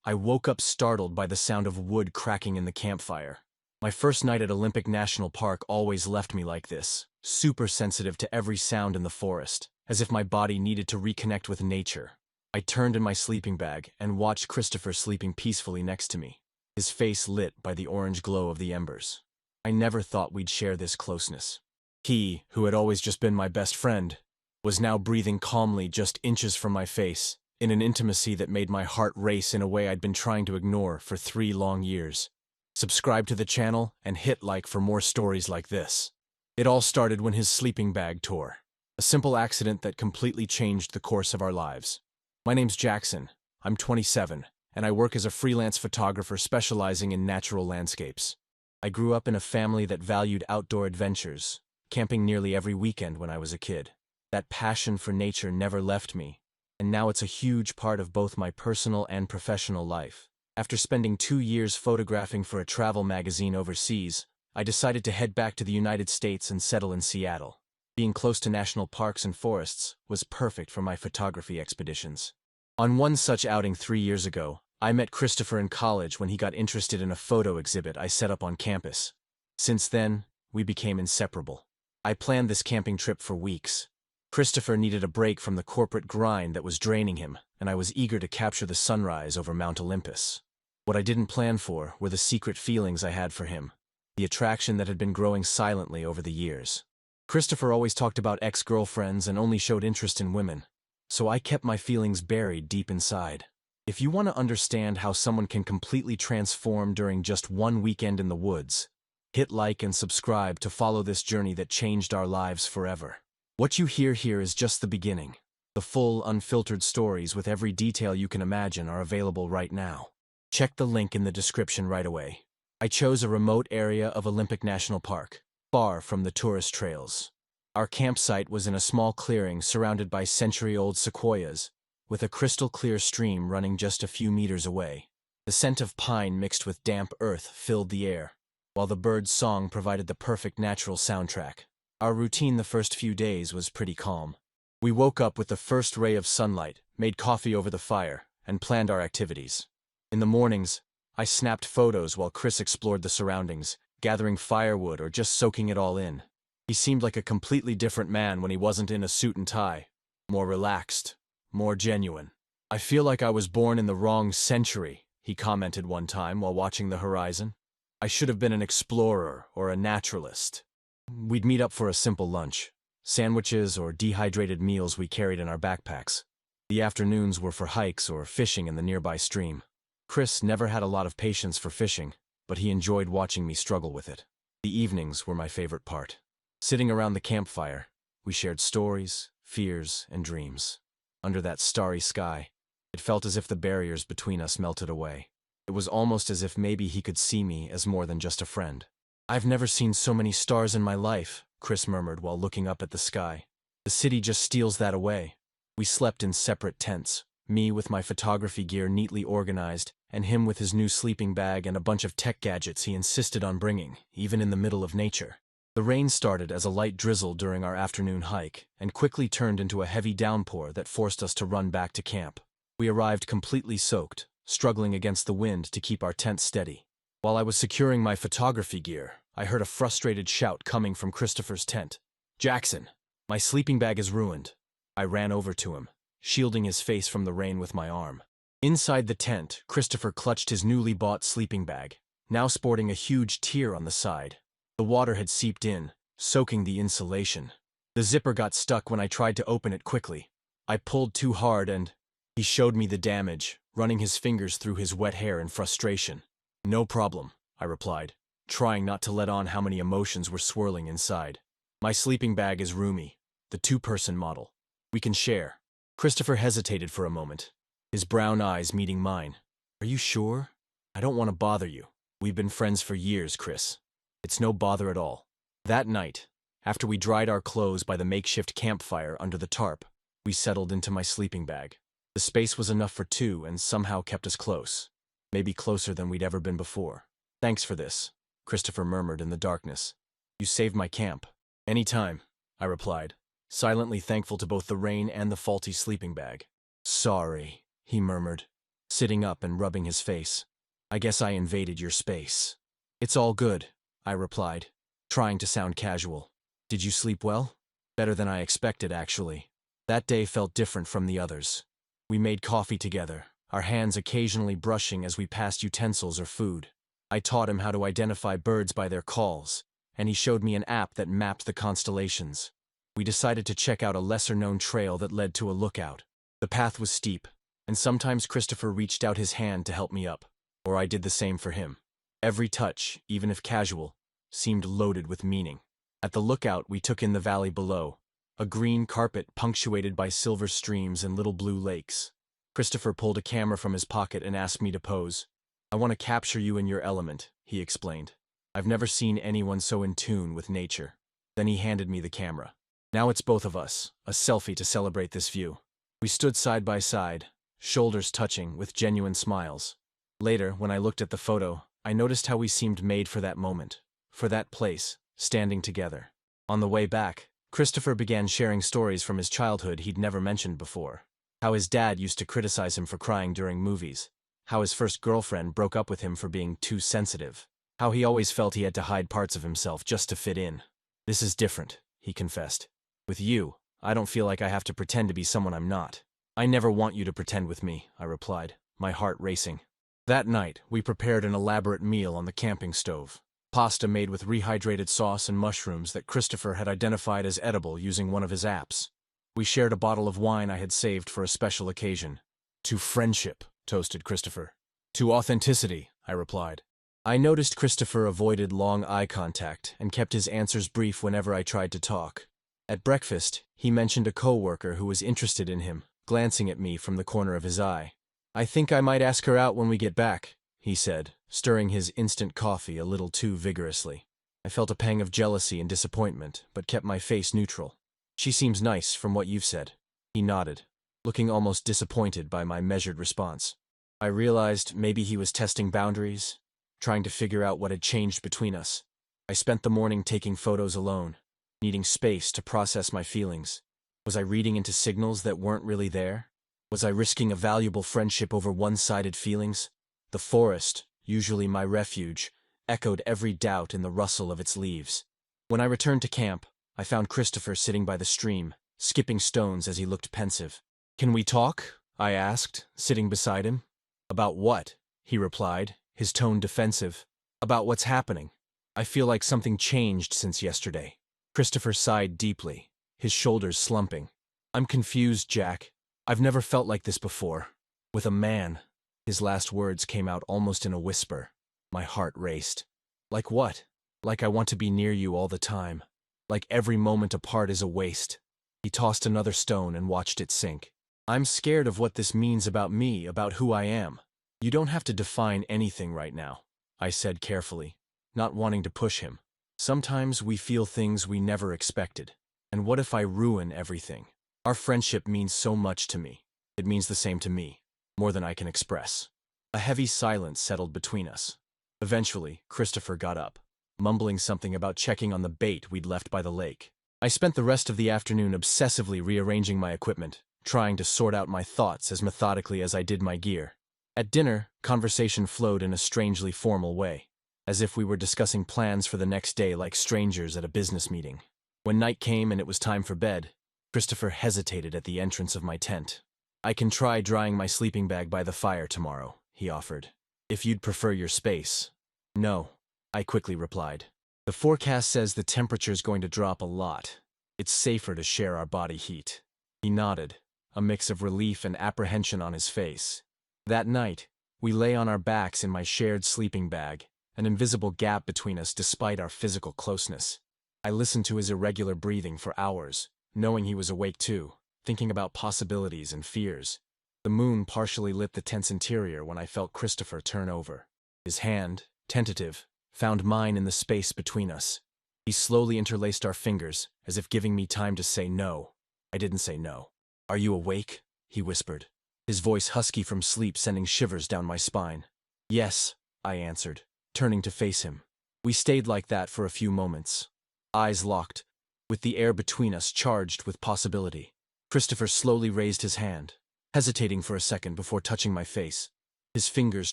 I woke up startled by the sound of wood cracking in the campfire. My first night at Olympic National Park always left me like this, super sensitive to every sound in the forest, as if my body needed to reconnect with nature. I turned in my sleeping bag and watched Christopher sleeping peacefully next to me, his face lit by the orange glow of the embers. I never thought we'd share this closeness. He, who had always just been my best friend, was now breathing calmly just inches from my face, in an intimacy that made my heart race in a way I'd been trying to ignore for 3 long years. Subscribe to the channel and hit like for more stories like this. It all started when his sleeping bag tore. A simple accident that completely changed the course of our lives. My name's Jackson, I'm 27, and I work as a freelance photographer specializing in natural landscapes. I grew up in a family that valued outdoor adventures, camping nearly every weekend when I was a kid. That passion for nature never left me, and now it's a huge part of both my personal and professional life. After spending 2 years photographing for a travel magazine overseas, I decided to head back to the United States and settle in Seattle. Being close to national parks and forests was perfect for my photography expeditions. On one such outing 3 years ago, I met Christopher in college when he got interested in a photo exhibit I set up on campus. Since then, we became inseparable. I planned this camping trip for weeks. Christopher needed a break from the corporate grind that was draining him, and I was eager to capture the sunrise over Mount Olympus. What I didn't plan for were the secret feelings I had for him, the attraction that had been growing silently over the years. Christopher always talked about ex-girlfriends and only showed interest in women, so I kept my feelings buried deep inside. If you want to understand how someone can completely transform during just one weekend in the woods, hit like and subscribe to follow this journey that changed our lives forever. What you hear here is just the beginning. The full, unfiltered stories with every detail you can imagine are available right now. Check the link in the description right away. I chose a remote area of Olympic National Park, far from the tourist trails. Our campsite was in a small clearing surrounded by century-old sequoias, with a crystal-clear stream running just a few meters away. The scent of pine mixed with damp earth filled the air, while the bird's song provided the perfect natural soundtrack. Our routine the first few days was pretty calm. We woke up with the first ray of sunlight, made coffee over the fire, and planned our activities. In the mornings, I snapped photos while Chris explored the surroundings, gathering firewood or just soaking it all in. He seemed like a completely different man when he wasn't in a suit and tie. More relaxed, more genuine. "I feel like I was born in the wrong century," he commented one time while watching the horizon. "I should have been an explorer or a naturalist." We'd meet up for a simple lunch, sandwiches or dehydrated meals we carried in our backpacks. The afternoons were for hikes or fishing in the nearby stream. Chris never had a lot of patience for fishing, but he enjoyed watching me struggle with it. The evenings were my favorite part. Sitting around the campfire, we shared stories, fears, and dreams. Under that starry sky, it felt as if the barriers between us melted away. It was almost as if maybe he could see me as more than just a friend. "I've never seen so many stars in my life," Chris murmured while looking up at the sky. "The city just steals that away." We slept in separate tents, me with my photography gear neatly organized, and him with his new sleeping bag and a bunch of tech gadgets he insisted on bringing, even in the middle of nature. The rain started as a light drizzle during our afternoon hike, and quickly turned into a heavy downpour that forced us to run back to camp. We arrived completely soaked, struggling against the wind to keep our tent steady. While I was securing my photography gear, I heard a frustrated shout coming from Christopher's tent. "Jackson, my sleeping bag is ruined." I ran over to him, shielding his face from the rain with my arm. Inside the tent, Christopher clutched his newly bought sleeping bag, now sporting a huge tear on the side. The water had seeped in, soaking the insulation. The zipper got stuck when I tried to open it quickly. I pulled too hard and he showed me the damage, running his fingers through his wet hair in frustration. "No problem," I replied, trying not to let on how many emotions were swirling inside. "My sleeping bag is roomy, the 2-person model. We can share." Christopher hesitated for a moment, his brown eyes meeting mine. "Are you sure? I don't want to bother you. We've been friends for years, Chris. It's no bother at all." That night, after we dried our clothes by the makeshift campfire under the tarp, we settled into my sleeping bag. The space was enough for 2 and somehow kept us close. Maybe closer than we'd ever been before. "Thanks for this," Christopher murmured in the darkness. "You saved my camp." "Anytime," I replied, silently thankful to both the rain and the faulty sleeping bag. "Sorry," he murmured. sitting up and rubbing his face. I guess I invaded your space. It's all good, I replied, trying to sound casual. Did you sleep well? Better than I expected, actually. That day felt different from the others. We made coffee together, our hands occasionally brushing as we passed utensils or food. I taught him how to identify birds by their calls, and he showed me an app that mapped the constellations. We decided to check out a lesser-known trail that led to a lookout. The path was steep, and sometimes Christopher reached out his hand to help me up, or I did the same for him. Every touch, even if casual, seemed loaded with meaning. At the lookout, we took in the valley below, a green carpet punctuated by silver streams and little blue lakes. Christopher pulled a camera from his pocket and asked me to pose. I want to capture you in your element, he explained. I've never seen anyone so in tune with nature. Then he handed me the camera. Now it's both of us, a selfie to celebrate this view. We stood side by side, shoulders touching, with genuine smiles. Later, when I looked at the photo, I noticed how we seemed made for that moment, for that place, standing together. On the way back, Christopher began sharing stories from his childhood he'd never mentioned before. How his dad used to criticize him for crying during movies. How his first girlfriend broke up with him for being too sensitive. How he always felt he had to hide parts of himself just to fit in. This is different, he confessed. With you, I don't feel like I have to pretend to be someone I'm not. I never want you to pretend with me, I replied, my heart racing. That night, we prepared an elaborate meal on the camping stove. Pasta made with rehydrated sauce and mushrooms that Christopher had identified as edible using one of his apps. We shared a bottle of wine I had saved for a special occasion. To friendship, toasted Christopher. To authenticity, I replied. I noticed Christopher avoided long eye contact and kept his answers brief whenever I tried to talk. At breakfast, he mentioned a co-worker who was interested in him, glancing at me from the corner of his eye. I think I might ask her out when we get back, he said, stirring his instant coffee a little too vigorously. I felt a pang of jealousy and disappointment, but kept my face neutral. She seems nice from what you've said. He nodded, looking almost disappointed by my measured response. I realized maybe he was testing boundaries, trying to figure out what had changed between us. I spent the morning taking photos alone, needing space to process my feelings. Was I reading into signals that weren't really there? Was I risking a valuable friendship over one-sided feelings? The forest, usually my refuge, echoed every doubt in the rustle of its leaves. When I returned to camp, I found Christopher sitting by the stream, skipping stones as he looked pensive. Can we talk? I asked, sitting beside him. About what? He replied, his tone defensive. About what's happening. I feel like something changed since yesterday. Christopher sighed deeply, his shoulders slumping. I'm confused, Jack. I've never felt like this before. With a man. His last words came out almost in a whisper. My heart raced. Like what? Like I want to be near you all the time. Like every moment apart is a waste. He tossed another stone and watched it sink. I'm scared of what this means about me, about who I am. You don't have to define anything right now, I said carefully, not wanting to push him. Sometimes we feel things we never expected. And what if I ruin everything? Our friendship means so much to me. It means the same to me, more than I can express. A heavy silence settled between us. Eventually, Christopher got up, mumbling something about checking on the bait we'd left by the lake. I spent the rest of the afternoon obsessively rearranging my equipment, trying to sort out my thoughts as methodically as I did my gear. At dinner, conversation flowed in a strangely formal way, as if we were discussing plans for the next day like strangers at a business meeting. When night came and it was time for bed, Christopher hesitated at the entrance of my tent. I can try drying my sleeping bag by the fire tomorrow, he offered. If you'd prefer your space. No, I quickly replied. The forecast says the temperature's going to drop a lot. It's safer to share our body heat. He nodded, a mix of relief and apprehension on his face. That night, we lay on our backs in my shared sleeping bag, an invisible gap between us despite our physical closeness. I listened to his irregular breathing for hours, knowing he was awake too, thinking about possibilities and fears. The moon partially lit the tent's interior when I felt Christopher turn over. His hand, tentative, found mine in the space between us. He slowly interlaced our fingers, as if giving me time to say no. I didn't say no. Are you awake? He whispered, his voice husky from sleep sending shivers down my spine. Yes, I answered, turning to face him. We stayed like that for a few moments, eyes locked, with the air between us charged with possibility. Christopher slowly raised his hand, hesitating for a second before touching my face. his fingers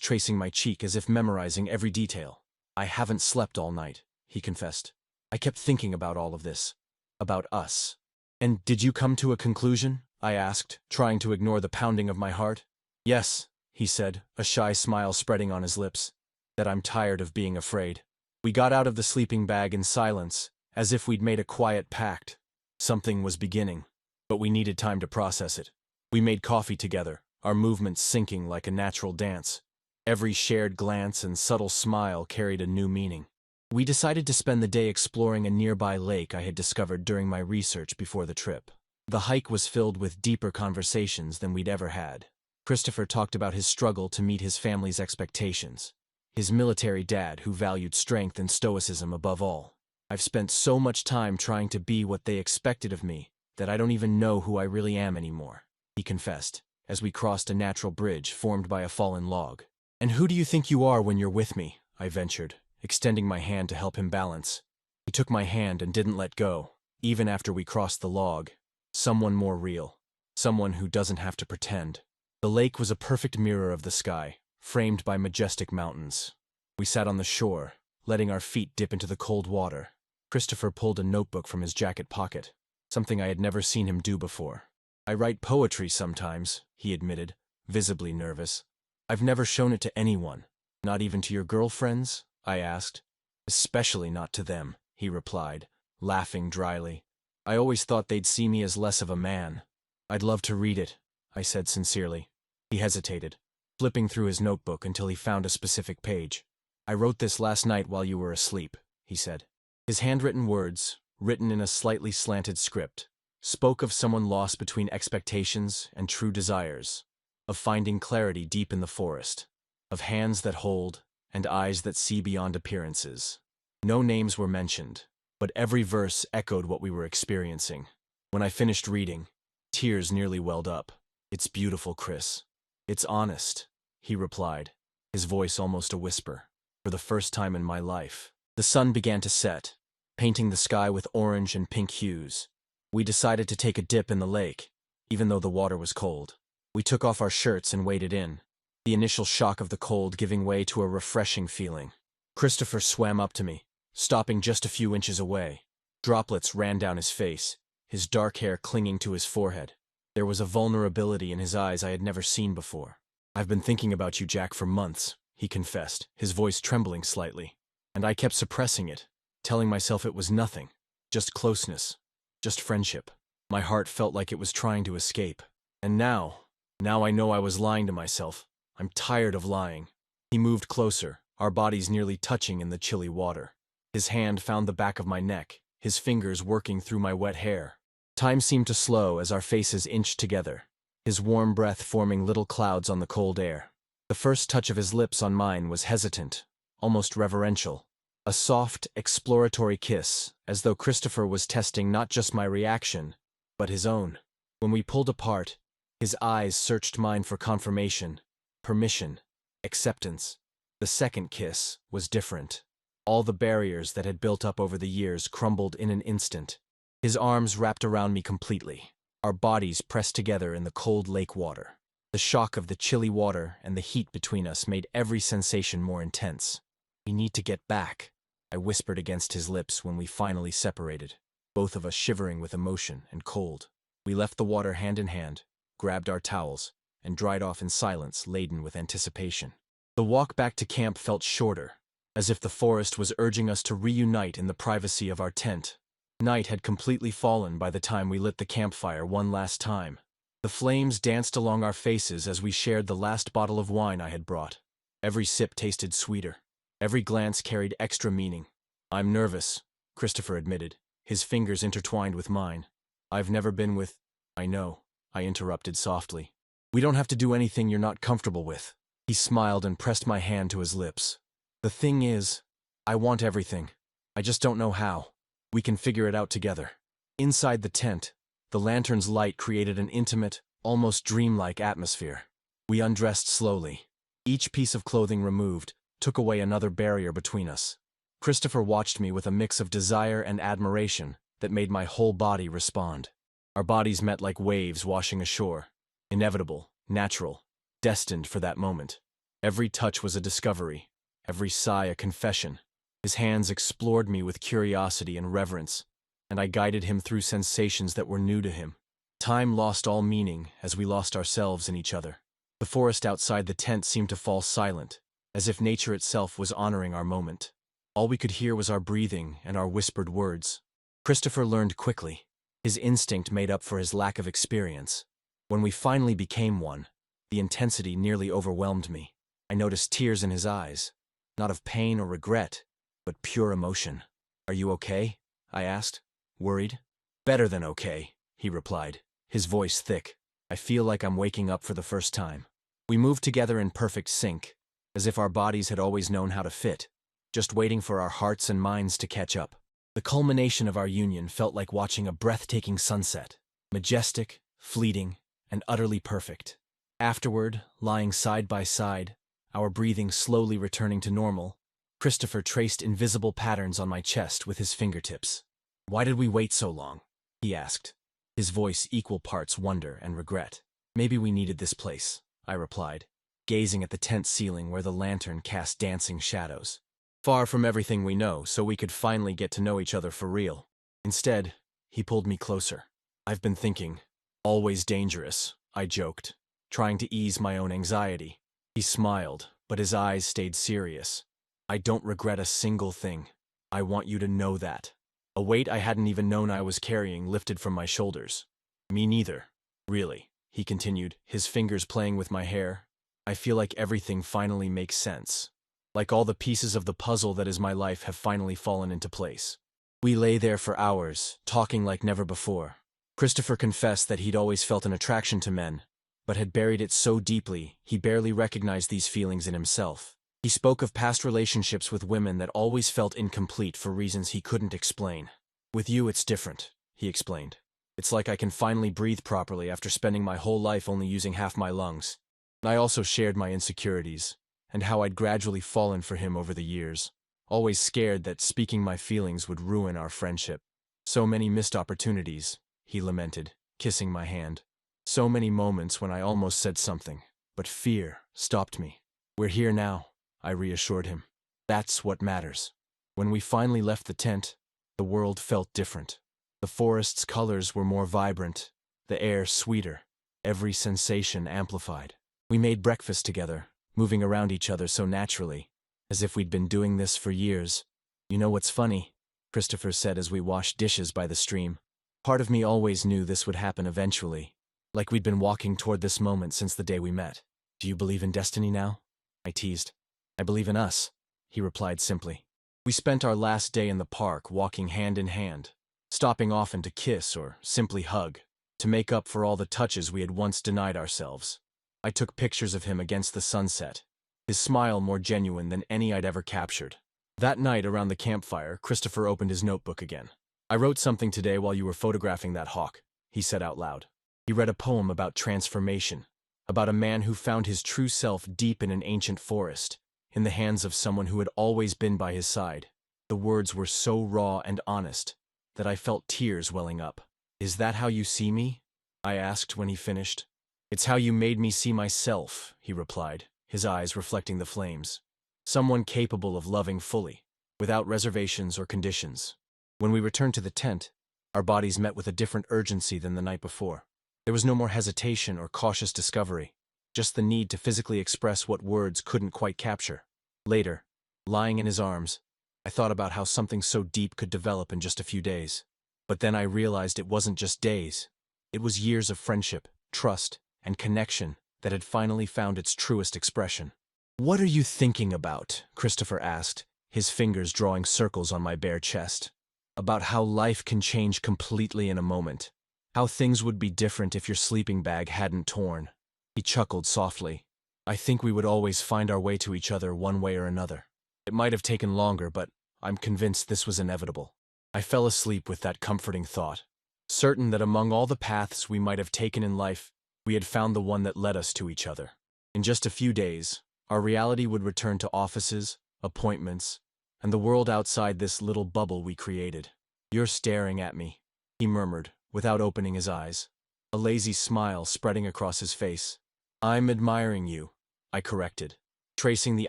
tracing my cheek as if memorizing every detail. I haven't slept all night, he confessed. I kept thinking about all of this. About us. And did you come to a conclusion? I asked, trying to ignore the pounding of my heart. Yes, he said, a shy smile spreading on his lips. That I'm tired of being afraid. We got out of the sleeping bag in silence, as if we'd made a quiet pact. Something was beginning, but we needed time to process it. We made coffee together, our movements syncing like a natural dance. Every shared glance and subtle smile carried a new meaning. We decided to spend the day exploring a nearby lake I had discovered during my research before the trip. The hike was filled with deeper conversations than we'd ever had. Christopher talked about his struggle to meet his family's expectations. His military dad who valued strength and stoicism above all. I've spent so much time trying to be what they expected of me that I don't even know who I really am anymore, he confessed, as we crossed a natural bridge formed by a fallen log. And who do you think you are when you're with me? I ventured, extending my hand to help him balance. He took my hand and didn't let go, even after we crossed the log. Someone more real. Someone who doesn't have to pretend. The lake was a perfect mirror of the sky, framed by majestic mountains. We sat on the shore, letting our feet dip into the cold water. Christopher pulled a notebook from his jacket pocket, something I had never seen him do before. I write poetry sometimes, he admitted, visibly nervous. I've never shown it to anyone. Not even to your girlfriends? I asked. Especially not to them, he replied, laughing dryly. I always thought they'd see me as less of a man. I'd love to read it, I said sincerely. He hesitated, flipping through his notebook until he found a specific page. I wrote this last night while you were asleep, he said. His handwritten words, written in a slightly slanted script, spoke of someone lost between expectations and true desires, of finding clarity deep in the forest, of hands that hold and eyes that see beyond appearances. No names were mentioned, but every verse echoed what we were experiencing. When I finished reading, tears nearly welled up. It's beautiful, Chris. It's honest, he replied, his voice almost a whisper. For the first time in my life. The sun began to set, painting the sky with orange and pink hues. We decided to take a dip in the lake, even though the water was cold. We took off our shirts and waded in, the initial shock of the cold giving way to a refreshing feeling. Christopher swam up to me, stopping just a few inches away. Droplets ran down his face, his dark hair clinging to his forehead. There was a vulnerability in his eyes I had never seen before. I've been thinking about you, Jack, for months, he confessed, his voice trembling slightly. And I kept suppressing it, telling myself it was nothing, just closeness, just friendship. My heart felt like it was trying to escape. And now I know I was lying to myself. I'm tired of lying. He moved closer, our bodies nearly touching in the chilly water. His hand found the back of my neck, his fingers working through my wet hair. Time seemed to slow as our faces inched together, his warm breath forming little clouds on the cold air. The first touch of his lips on mine was hesitant, almost reverential. A soft, exploratory kiss, as though Christopher was testing not just my reaction, but his own. When we pulled apart, his eyes searched mine for confirmation, permission, acceptance. The second kiss was different. All the barriers that had built up over the years crumbled in an instant. His arms wrapped around me completely, our bodies pressed together in the cold lake water. The shock of the chilly water and the heat between us made every sensation more intense. We need to get back, I whispered against his lips when we finally separated, both of us shivering with emotion and cold. We left the water hand in hand, grabbed our towels, and dried off in silence laden with anticipation. The walk back to camp felt shorter, as if the forest was urging us to reunite in the privacy of our tent. Night had completely fallen by the time we lit the campfire one last time. The flames danced along our faces as we shared the last bottle of wine I had brought. Every sip tasted sweeter. Every glance carried extra meaning. I'm nervous, Christopher admitted, his fingers intertwined with mine. I've never been with... I know, I interrupted softly. We don't have to do anything you're not comfortable with. He smiled and pressed my hand to his lips. The thing is, I want everything. I just don't know how. We can figure it out together. Inside the tent, the lantern's light created an intimate, almost dreamlike atmosphere. We undressed slowly. Each piece of clothing removed took away another barrier between us. Christopher watched me with a mix of desire and admiration that made my whole body respond. Our bodies met like waves washing ashore. Inevitable, natural, destined for that moment. Every touch was a discovery, every sigh a confession. His hands explored me with curiosity and reverence, and I guided him through sensations that were new to him. Time lost all meaning as we lost ourselves in each other. The forest outside the tent seemed to fall silent, as if nature itself was honoring our moment. All we could hear was our breathing and our whispered words. Christopher learned quickly. His instinct made up for his lack of experience. When we finally became one, the intensity nearly overwhelmed me. I noticed tears in his eyes, not of pain or regret, but pure emotion. "Are you okay?" I asked, worried. "Better than okay," he replied, his voice thick. "I feel like I'm waking up for the first time." We moved together in perfect sync, as if our bodies had always known how to fit, just waiting for our hearts and minds to catch up. The culmination of our union felt like watching a breathtaking sunset, majestic, fleeting, and utterly perfect. Afterward, lying side by side, our breathing slowly returning to normal, Christopher traced invisible patterns on my chest with his fingertips. "Why did we wait so long?" he asked, his voice equal parts wonder and regret. "Maybe we needed this place," I replied, gazing at the tent ceiling where the lantern cast dancing shadows. "Far from everything we know, so we could finally get to know each other for real." Instead, he pulled me closer. "I've been thinking, always dangerous," I joked, trying to ease my own anxiety. He smiled, but his eyes stayed serious. "I don't regret a single thing. I want you to know that." A weight I hadn't even known I was carrying lifted from my shoulders. "Me neither, really," he continued, his fingers playing with my hair. "I feel like everything finally makes sense. Like all the pieces of the puzzle that is my life have finally fallen into place." We lay there for hours, talking like never before. Christopher confessed that he'd always felt an attraction to men, but had buried it so deeply he barely recognized these feelings in himself. He spoke of past relationships with women that always felt incomplete for reasons he couldn't explain. "With you it's different," he explained. "It's like I can finally breathe properly after spending my whole life only using half my lungs." I also shared my insecurities, and how I'd gradually fallen for him over the years, always scared that speaking my feelings would ruin our friendship. "So many missed opportunities," he lamented, kissing my hand. "So many moments when I almost said something, but fear stopped me." "We're here now," I reassured him. "That's what matters." When we finally left the tent, the world felt different. The forest's colors were more vibrant, the air sweeter, every sensation amplified. We made breakfast together, moving around each other so naturally, as if we'd been doing this for years. "You know what's funny?" Christopher said as we washed dishes by the stream. "Part of me always knew this would happen eventually, like we'd been walking toward this moment since the day we met." "Do you believe in destiny now?" I teased. "I believe in us," he replied simply. We spent our last day in the park walking hand in hand, stopping often to kiss or simply hug, to make up for all the touches we had once denied ourselves. I took pictures of him against the sunset, his smile more genuine than any I'd ever captured. That night around the campfire, Christopher opened his notebook again. "I wrote something today while you were photographing that hawk," he said out loud. He read a poem about transformation, about a man who found his true self deep in an ancient forest, in the hands of someone who had always been by his side. The words were so raw and honest that I felt tears welling up. "Is that how you see me?" I asked when he finished. "It's how you made me see myself," he replied, his eyes reflecting the flames. "Someone capable of loving fully, without reservations or conditions." When we returned to the tent, our bodies met with a different urgency than the night before. There was no more hesitation or cautious discovery, just the need to physically express what words couldn't quite capture. Later, lying in his arms, I thought about how something so deep could develop in just a few days. But then I realized it wasn't just days. It was years of friendship, trust, and connection that had finally found its truest expression. "What are you thinking about?" Christopher asked, his fingers drawing circles on my bare chest. "About how life can change completely in a moment. How things would be different if your sleeping bag hadn't torn." He chuckled softly. "I think we would always find our way to each other one way or another. It might have taken longer, but I'm convinced this was inevitable." I fell asleep with that comforting thought, certain that among all the paths we might have taken in life, we had found the one that led us to each other. In just a few days, our reality would return to offices, appointments, and the world outside this little bubble we created. "You're staring at me," he murmured, without opening his eyes, a lazy smile spreading across his face. "I'm admiring you," I corrected, tracing the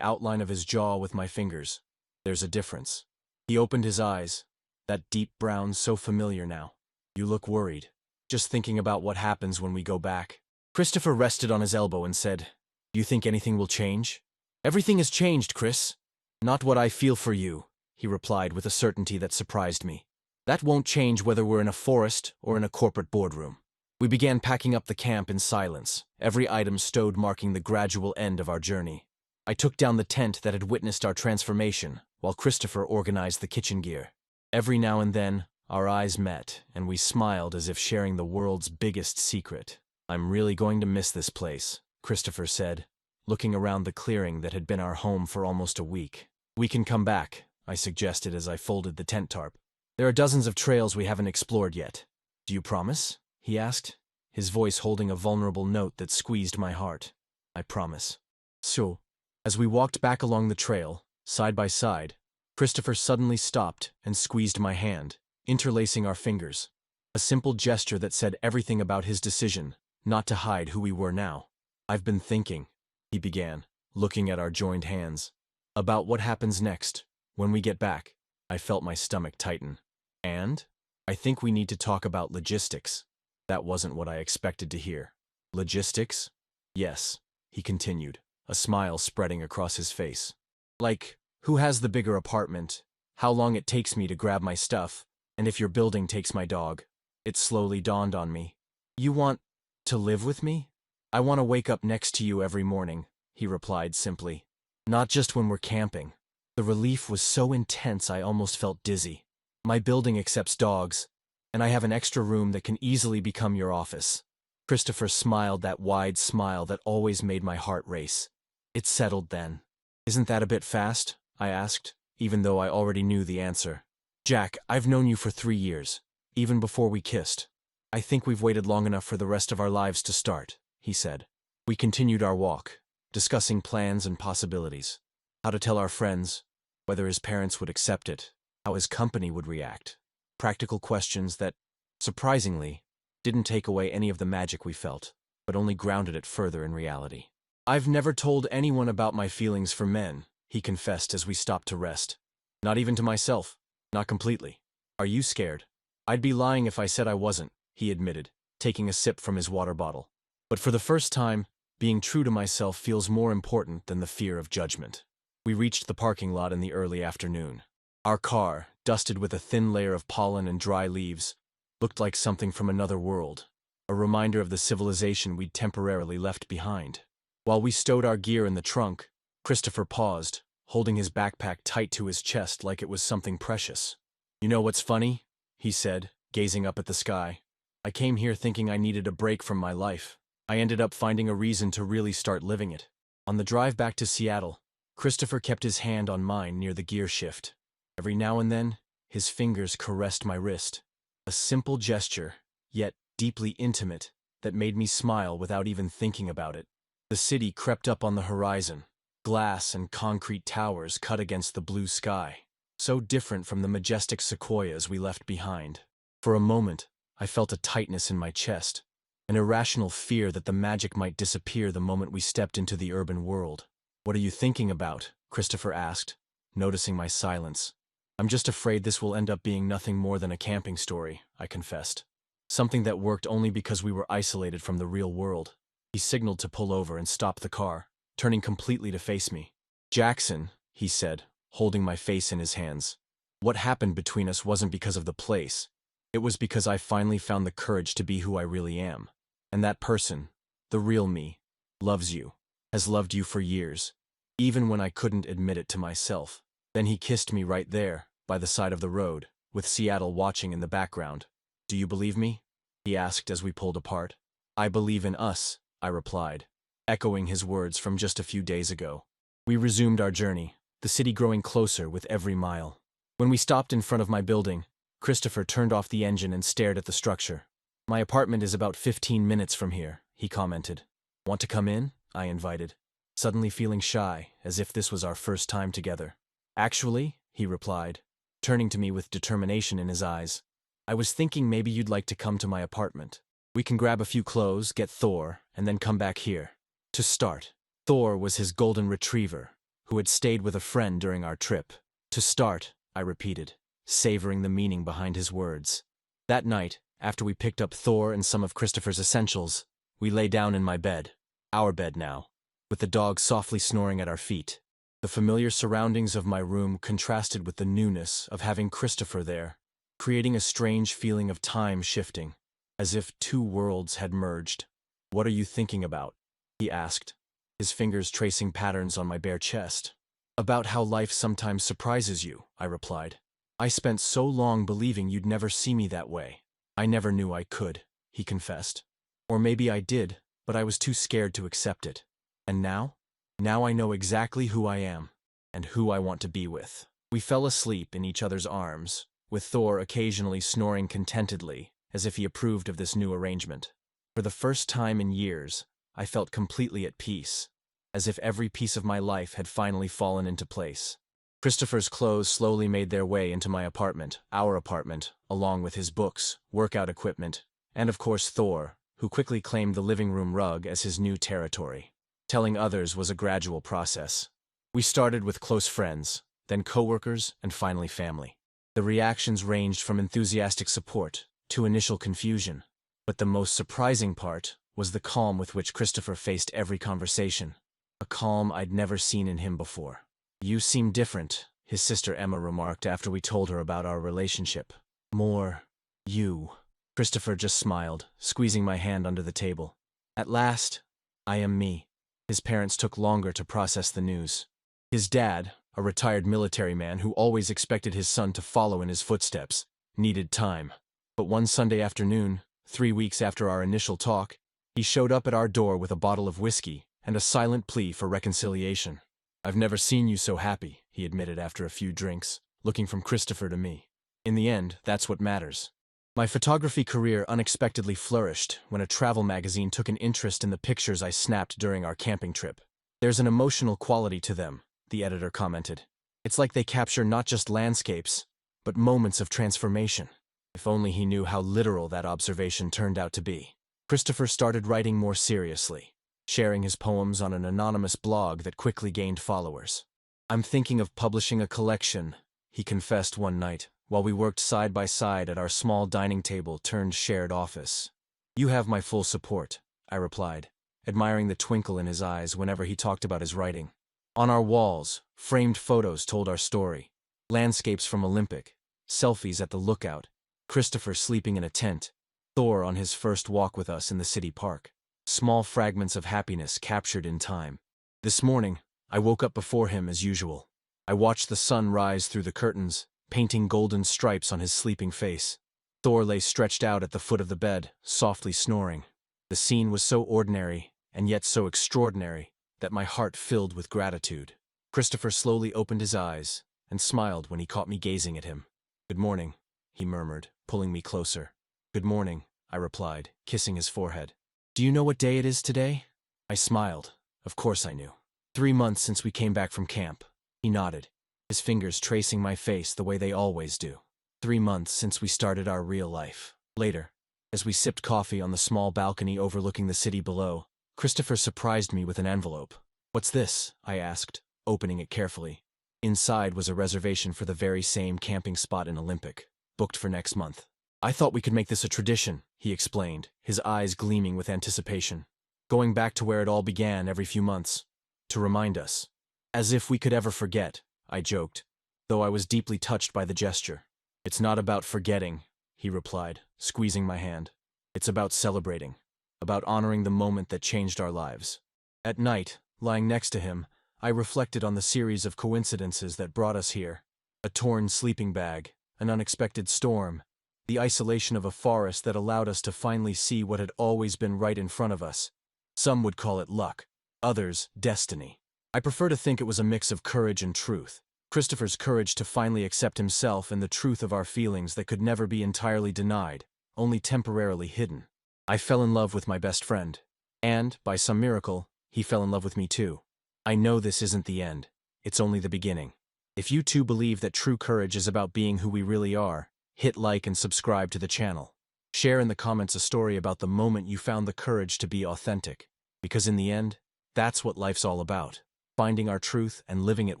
outline of his jaw with my fingers. There's a difference. He opened his eyes, that deep brown so familiar now. You look worried. Just thinking about what happens when we go back. Christopher rested on his elbow and said, "Do you think anything will change?" "Everything has changed, Chris. Not what I feel for you," he replied with a certainty that surprised me. "That won't change whether we're in a forest or in a corporate boardroom." We began packing up the camp in silence, every item stowed marking the gradual end of our journey. I took down the tent that had witnessed our transformation, while Christopher organized the kitchen gear. Every now and then, our eyes met, and we smiled as if sharing the world's biggest secret. "I'm really going to miss this place," Christopher said, looking around the clearing that had been our home for almost a week. "We can come back," I suggested as I folded the tent tarp. "There are dozens of trails we haven't explored yet." "Do you promise?" he asked, his voice holding a vulnerable note that squeezed my heart. "I promise." So, as we walked back along the trail, side by side, Christopher suddenly stopped and squeezed my hand, interlacing our fingers. A simple gesture that said everything about his decision not to hide who we were now. "I've been thinking," he began, looking at our joined hands, "about what happens next, when we get back." I felt my stomach tighten. "And? I think we need to talk about logistics." That wasn't what I expected to hear. "Logistics?" "Yes," he continued, a smile spreading across his face. "Like, who has the bigger apartment, how long it takes me to grab my stuff, and if your building takes my dog." It slowly dawned on me. "You want to live with me?" "I want to wake up next to you every morning," he replied simply. "Not just when we're camping." The relief was so intense I almost felt dizzy. "My building accepts dogs, and I have an extra room that can easily become your office." Christopher smiled that wide smile that always made my heart race. "It settled then." "Isn't that a bit fast?" I asked, even though I already knew the answer. "Jack, I've known you for 3 years, even before we kissed. I think we've waited long enough for the rest of our lives to start," he said. We continued our walk, discussing plans and possibilities. How to tell our friends, whether his parents would accept it, how his company would react. Practical questions that, surprisingly, didn't take away any of the magic we felt, but only grounded it further in reality. "I've never told anyone about my feelings for men," he confessed as we stopped to rest. "Not even to myself. Not completely." "Are you scared?" "I'd be lying if I said I wasn't," he admitted, taking a sip from his water bottle. "But for the first time, being true to myself feels more important than the fear of judgment." We reached the parking lot in the early afternoon. Our car, dusted with a thin layer of pollen and dry leaves, looked like something from another world, a reminder of the civilization we'd temporarily left behind. While we stowed our gear in the trunk, Christopher paused, holding his backpack tight to his chest like it was something precious. "You know what's funny?" he said, gazing up at the sky. "I came here thinking I needed a break from my life. I ended up finding a reason to really start living it." On the drive back to Seattle, Christopher kept his hand on mine near the gear shift. Every now and then, his fingers caressed my wrist. A simple gesture, yet deeply intimate, that made me smile without even thinking about it. The city crept up on the horizon, glass and concrete towers cut against the blue sky, so different from the majestic sequoias we left behind. For a moment, I felt a tightness in my chest, an irrational fear that the magic might disappear the moment we stepped into the urban world. "What are you thinking about?" Christopher asked, noticing my silence. "I'm just afraid this will end up being nothing more than a camping story," I confessed. "Something that worked only because we were isolated from the real world." He signaled to pull over and stop the car, turning completely to face me. "Jackson," he said, holding my face in his hands, "what happened between us wasn't because of the place. It was because I finally found the courage to be who I really am. And that person, the real me, loves you, has loved you for years, even when I couldn't admit it to myself." Then he kissed me right there, by the side of the road, with Seattle watching in the background. "Do you believe me?" he asked as we pulled apart. "I believe in us," I replied, echoing his words from just a few days ago. We resumed our journey, the city growing closer with every mile. When we stopped in front of my building, Christopher turned off the engine and stared at the structure. "My apartment is about 15 minutes from here," he commented. "Want to come in?" I invited, suddenly feeling shy, as if this was our first time together. "Actually," he replied, turning to me with determination in his eyes, "I was thinking maybe you'd like to come to my apartment. We can grab a few clothes, get Thor, and then come back here. To start." Thor was his golden retriever, who had stayed with a friend during our trip. To start, I repeated, savoring the meaning behind his words. That night, after we picked up Thor and some of Christopher's essentials, we lay down in my bed, our bed now, with the dog softly snoring at our feet. The familiar surroundings of my room contrasted with the newness of having Christopher there, creating a strange feeling of time shifting, as if two worlds had merged. "What are you thinking about?" he asked, his fingers tracing patterns on my bare chest. "About how life sometimes surprises you," I replied. "I spent so long believing you'd never see me that way. I never knew I could," he confessed. "Or maybe I did, but I was too scared to accept it. And now? Now I know exactly who I am, and who I want to be with." We fell asleep in each other's arms, with Thor occasionally snoring contentedly, as if he approved of this new arrangement. For the first time in years, I felt completely at peace, as if every piece of my life had finally fallen into place. Christopher's clothes slowly made their way into my apartment, our apartment, along with his books, workout equipment, and of course Thor, who quickly claimed the living room rug as his new territory. Telling others was a gradual process. We started with close friends, then coworkers, and finally family. The reactions ranged from enthusiastic support to initial confusion, but the most surprising part was the calm with which Christopher faced every conversation, a calm I'd never seen in him before. "You seem different," his sister Emma remarked after we told her about our relationship. "More you." Christopher just smiled, squeezing my hand under the table. "At last, I am me." His parents took longer to process the news. His dad, a retired military man who always expected his son to follow in his footsteps, needed time. But one Sunday afternoon, 3 weeks after our initial talk, he showed up at our door with a bottle of whiskey and a silent plea for reconciliation. "I've never seen you so happy," he admitted after a few drinks, looking from Christopher to me. "In the end, that's what matters." My photography career unexpectedly flourished when a travel magazine took an interest in the pictures I snapped during our camping trip. "There's an emotional quality to them," the editor commented. "It's like they capture not just landscapes, but moments of transformation." If only he knew how literal that observation turned out to be. Christopher started writing more seriously, sharing his poems on an anonymous blog that quickly gained followers. "I'm thinking of publishing a collection," he confessed one night, while we worked side by side at our small dining table turned shared office. "You have my full support," I replied, admiring the twinkle in his eyes whenever he talked about his writing. On our walls, framed photos told our story. Landscapes from Olympic, selfies at the lookout, Christopher sleeping in a tent, Thor on his first walk with us in the city park. Small fragments of happiness captured in time. This morning, I woke up before him as usual. I watched the sun rise through the curtains, painting golden stripes on his sleeping face. Thor lay stretched out at the foot of the bed, softly snoring. The scene was so ordinary, and yet so extraordinary, that my heart filled with gratitude. Christopher slowly opened his eyes, and smiled when he caught me gazing at him. "Good morning," he murmured, pulling me closer. "Good morning," I replied, kissing his forehead. "Do you know what day it is today?" I smiled. Of course I knew. 3 months since we came back from camp. He nodded, his fingers tracing my face the way they always do. 3 months since we started our real life. Later, as we sipped coffee on the small balcony overlooking the city below, Christopher surprised me with an envelope. "What's this?" I asked, opening it carefully. Inside was a reservation for the very same camping spot in Olympic, booked for next month. "I thought we could make this a tradition," he explained, his eyes gleaming with anticipation. "Going back to where it all began every few months. To remind us." "As if we could ever forget," I joked, though I was deeply touched by the gesture. "It's not about forgetting," he replied, squeezing my hand. "It's about celebrating, about honoring the moment that changed our lives." At night, lying next to him, I reflected on the series of coincidences that brought us here. A torn sleeping bag, an unexpected storm, the isolation of a forest that allowed us to finally see what had always been right in front of us. Some would call it luck, others destiny. I prefer to think it was a mix of courage and truth. Christopher's courage to finally accept himself and the truth of our feelings that could never be entirely denied, only temporarily hidden. I fell in love with my best friend. And, by some miracle, he fell in love with me too. I know this isn't the end. It's only the beginning. If you too believe that true courage is about being who we really are, hit like and subscribe to the channel. Share in the comments a story about the moment you found the courage to be authentic. Because in the end, That's what life's all about. Finding our truth and living it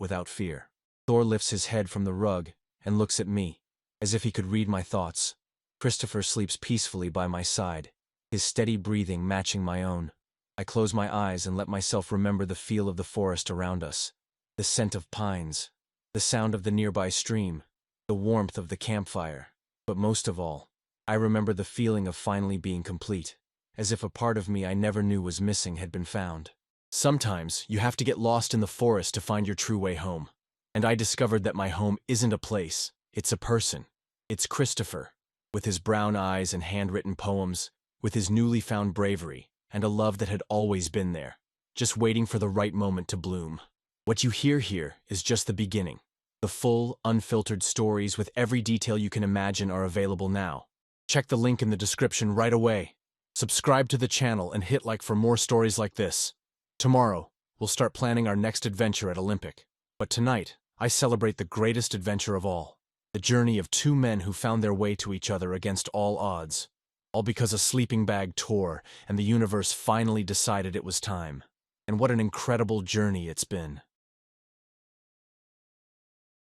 without fear. Thor lifts his head from the rug and looks at me, as if he could read my thoughts. Christopher sleeps peacefully by my side, his steady breathing matching my own. I close my eyes and let myself remember the feel of the forest around us, the scent of pines, the sound of the nearby stream, the warmth of the campfire. But most of all, I remember the feeling of finally being complete, as if a part of me I never knew was missing had been found. Sometimes you have to get lost in the forest to find your true way home. And I discovered that my home isn't a place, it's a person. It's Christopher, with his brown eyes and handwritten poems, with his newly found bravery, and a love that had always been there, just waiting for the right moment to bloom. What you hear here is just the beginning. The full, unfiltered stories with every detail you can imagine are available now. Check the link in the description right away. Subscribe to the channel and hit like for more stories like this. Tomorrow, we'll start planning our next adventure at Olympic. But tonight, I celebrate the greatest adventure of all. The journey of two men who found their way to each other against all odds. All because a sleeping bag tore and the universe finally decided it was time. And what an incredible journey it's been.